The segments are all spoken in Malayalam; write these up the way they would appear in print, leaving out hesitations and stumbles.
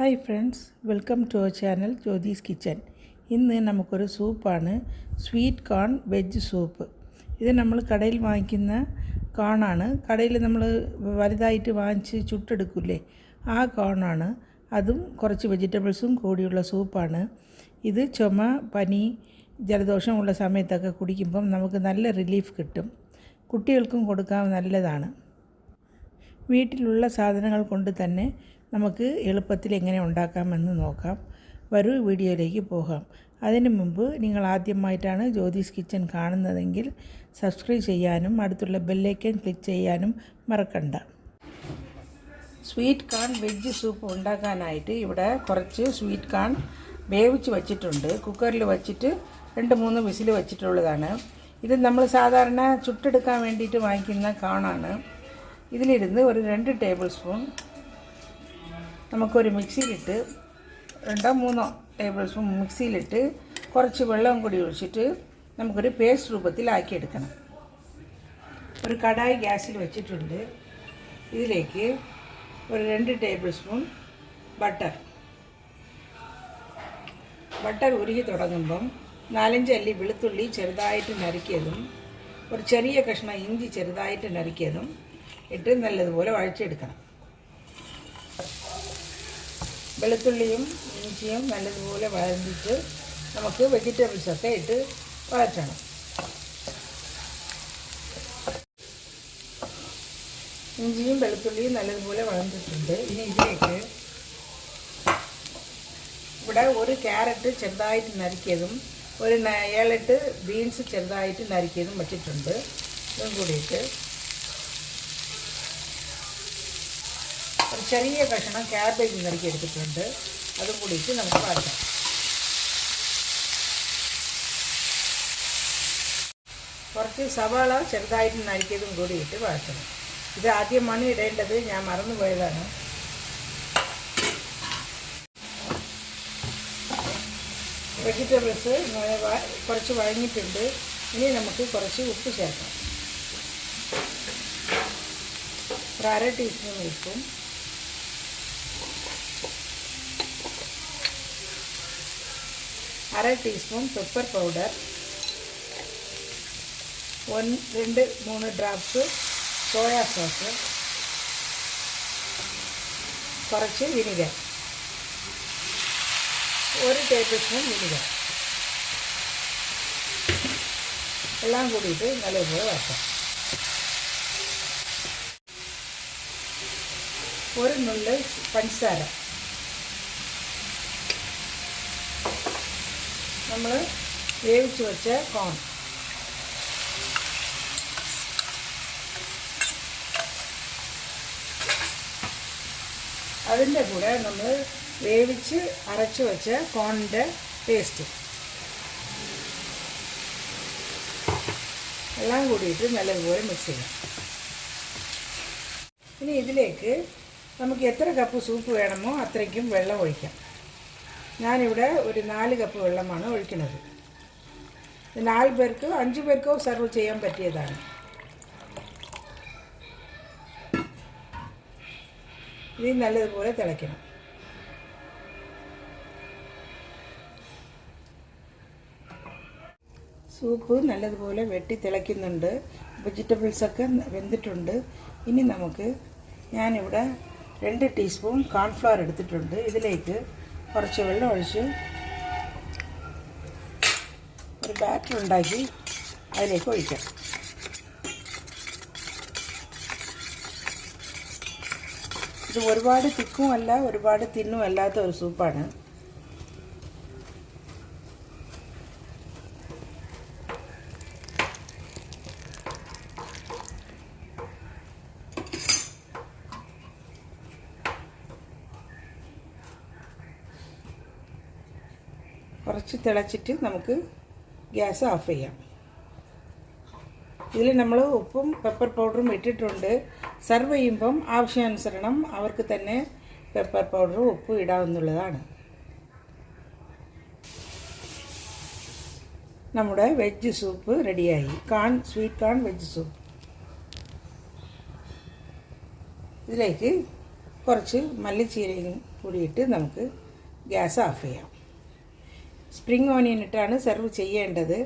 Hi friends, welcome to our channel Jyothis kitchen. ഇന്ന് നമുക്കൊരു സൂപ്പാണ്, സ്വീറ്റ് കോൺ വെജ് സൂപ്പ്. ഇത് നമ്മൾ കടയിൽ വാങ്ങിക്കുന്ന കോണാണ്. കടയിൽ നമ്മൾ വലുതായിട്ട് വാങ്ങിച്ച് ചുട്ടെടുക്കില്ലേ, ആ കോണാണ്. അതും കുറച്ച് വെജിറ്റബിൾസും കൂടിയുള്ള സൂപ്പാണ്. ഇത് ചുമ, പനി, ജലദോഷമുള്ള സമയത്തൊക്കെ കുടിക്കുമ്പം നമുക്ക് നല്ല റിലീഫ് കിട്ടും. കുട്ടികൾക്കും കൊടുക്കാൻ നല്ലതാണ്. വീട്ടിലുള്ള സാധനങ്ങൾ കൊണ്ട് തന്നെ നമുക്ക് എളുപ്പത്തിൽ എങ്ങനെ ഉണ്ടാക്കാമെന്ന് നോക്കാം. വരൂ, വീഡിയോയിലേക്ക് പോകാം. അതിനു മുമ്പ് നിങ്ങൾ ആദ്യമായിട്ടാണ് ജ്യോതിസ് കിച്ചൻ കാണുന്നതെങ്കിൽ സബ്സ്ക്രൈബ് ചെയ്യാനും അടുത്തുള്ള ബെല്ലൈക്കൺ ക്ലിക്ക് ചെയ്യാനും മറക്കണ്ട. സ്വീറ്റ് കോൺ വെജ് സൂപ്പ് ഉണ്ടാക്കാനായിട്ട് ഇവിടെ കുറച്ച് സ്വീറ്റ് കോൺ വേവിച്ച് വച്ചിട്ടുണ്ട്. കുക്കറിൽ വച്ചിട്ട് 2-3 വിസിൽ വച്ചിട്ടുള്ളതാണ്. ഇത് നമ്മൾ സാധാരണ ചുട്ടെടുക്കാൻ വേണ്ടിയിട്ട് വാങ്ങിക്കുന്ന കോണാണ്. ഇതിലിരുന്ന് ഒരു 2 ടേബിൾ സ്പൂൺ നമുക്കൊരു മിക്സിയിലിട്ട് 2-3 ടേബിൾ സ്പൂൺ മിക്സിയിലിട്ട് കുറച്ച് വെള്ളം കൂടി ഒഴിച്ചിട്ട് നമുക്കൊരു പേസ്റ്റ് രൂപത്തിലാക്കിയെടുക്കണം. ഒരു കടായി ഗ്യാസിൽ വെച്ചിട്ടുണ്ട്. ഇതിലേക്ക് ഒരു 2 ടേബിൾ സ്പൂൺ ബട്ടർ ഉരുകി തുടങ്ങുമ്പം 4-5 അല്ലി വെളുത്തുള്ളി ചെറുതായിട്ട് നറുക്കിയതും ഒരു ചെറിയ കഷ്ണം ഇഞ്ചി ചെറുതായിട്ട് നറുക്കിയതും ഇട്ട് നല്ലതുപോലെ വഴച്ചെടുക്കണം. വെളുത്തുള്ളിയും ഇഞ്ചിയും നല്ലതുപോലെ വഴന്നിട്ട് നമുക്ക് വെജിറ്റബിൾസൊക്കെ ഇട്ട് വഴറ്റണം. ഇഞ്ചിയും വെളുത്തുള്ളിയും നല്ലതുപോലെ വഴന്നിട്ടുണ്ട്. ഇനി ഇതിലേക്ക് ഇവിടെ ഒരു ക്യാരറ്റ് ചെറുതായിട്ട് നറുക്കിയതും ഒരു 7-8 ബീൻസ് ചെറുതായിട്ട് നറുക്കിയതും വച്ചിട്ടുണ്ട്. ഇതും കൂടിയിട്ട് ഒരു ചെറിയ കഷ്ണം ക്യാബേജ് നറുക്കി എടുത്തിട്ടുണ്ട്. അതും കൂടിയിട്ട് നമുക്ക് വഴറ്റാം. കുറച്ച് സവാള ചെറുതായിട്ട് നറുക്കിയതും കൂടിയിട്ട് വഴറ്റണം. ഇത് ആദ്യമാണ് ഇടേണ്ടത്, ഞാൻ മറന്നുപോയതാണ്. വെജിറ്റബിൾസ് കുറച്ച് വഴങ്ങിയിട്ടുണ്ട്. ഇനി നമുക്ക് കുറച്ച് ഉപ്പ് ചേർക്കാം. ഒരു 1/2 ടീസ്പൂൺ ഉപ്പും 1/2 teaspoon pepper powder, 1-2-3 drops soya sauce, കുറച്ച് വിനിഗർ, 1 ടേബിൾ സ്പൂൺ വിനിഗർ എല്ലാം കൂടിയിട്ട് നല്ലതുപോലെ വഴറ്റാം. ഒരു നുള്ള് പഞ്ചസാര, നമ്മൾ വേവിച്ച് വെച്ച കോൺ, അതിൻ്റെ കൂടെ നമ്മൾ വേവിച്ച് അരച്ച് വെച്ച കോണിൻ്റെ പേസ്റ്റ് എല്ലാം കൂടിയിട്ട് നല്ലതുപോലെ മിക്സ് ചെയ്യാം. ഇനി ഇതിലേക്ക് നമുക്ക് എത്ര കപ്പ് സൂപ്പ് വേണമോ അത്രയ്ക്കും വെള്ളം ഒഴിക്കാം. ഞാനിവിടെ ഒരു 4 കപ്പ് വെള്ളമാണ് ഒഴിക്കുന്നത്. 4 പേർക്കോ 5 പേർക്കോ സെർവ് ചെയ്യാൻ പറ്റിയതാണ്. ഇത് നല്ലതുപോലെ തിളയ്ക്കണം. സൂപ്പ് നല്ലതുപോലെ വെട്ടി തിളയ്ക്കുന്നുണ്ട്. വെജിറ്റബിൾസൊക്കെ വെന്തിട്ടുണ്ട്. ഇനി നമുക്ക് ഞാനിവിടെ 2 ടീസ്പൂൺ കോൺഫ്ലവർ എടുത്തിട്ടുണ്ട്. ഇതിലേക്ക് കുറച്ച് വെള്ളം ഒഴിച്ച് ഒരു ബാറ്റർ ഉണ്ടാക്കി അതിലേക്ക് ഒഴിക്കാം. ഇത് ഒരുപാട് തിക്കുമല്ല ഒരുപാട് തിന്നും അല്ലാത്ത ഒരു സൂപ്പാണ്. കുറച്ച് തിളച്ചിട്ട് നമുക്ക് ഗ്യാസ് ഓഫ് ചെയ്യാം. ഇതിൽ നമ്മൾ ഉപ്പും പെപ്പർ പൗഡറും ഇട്ടിട്ടുണ്ട്. സെർവ് ചെയ്യുമ്പം ആവശ്യാനുസരണം അവർക്ക് തന്നെ പെപ്പർ പൗഡറും ഉപ്പും ഇടാവുന്നതാണ്. നമ്മുടെ വെജ് സൂപ്പ് റെഡിയായി. Sweet corn veg soup. ഇതിലേക്ക് കുറച്ച് മല്ലിച്ചീരയും കൂടിയിട്ട് നമുക്ക് ഗ്യാസ് ഓഫ് ചെയ്യാം. സ്പ്രിംഗ് ഓണിയൻ ഇട്ടാണ് സെർവ് ചെയ്യേണ്ടത്.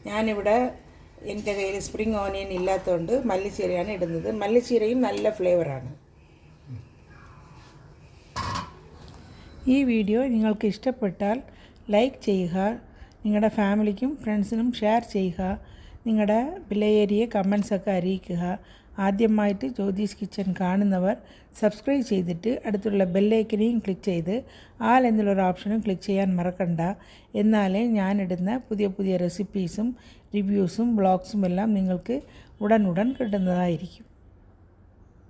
ഞാനിവിടെ എൻ്റെ കയ്യിൽ സ്പ്രിംഗ് ഓണിയൻ ഇല്ലാത്തതുകൊണ്ട് മല്ലിച്ചീരയാണ് ഇടുന്നത്. മല്ലിച്ചീരയും നല്ല ഫ്ലേവറാണ്. ഈ വീഡിയോ നിങ്ങൾക്ക് ഇഷ്ടപ്പെട്ടാൽ ലൈക്ക് ചെയ്യുക, നിങ്ങളുടെ ഫാമിലിക്കും ഫ്രണ്ട്സിനും ഷെയർ ചെയ്യുക, നിങ്ങളുടെ വിലയേറിയ കമൻസൊക്കെ അറിയിക്കുക. ആദ്യമായിട്ട് ജ്യോതിസ് കിച്ചൻ കാണുന്നവർ സബ്സ്ക്രൈബ് ചെയ്തിട്ട് അടുത്തുള്ള ബെല്ലൈക്കനെയും ക്ലിക്ക് ചെയ്ത് ആൽ എന്നുള്ളൊരു ഓപ്ഷനും ക്ലിക്ക് ചെയ്യാൻ മറക്കണ്ട. എന്നാലേ ഞാനിടുന്ന പുതിയ പുതിയ റെസിപ്പീസും റിവ്യൂസും വ്ളോഗ്സും എല്ലാം നിങ്ങൾക്ക് ഉടൻ കിട്ടുന്നതായിരിക്കും.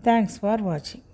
Thanks for watching.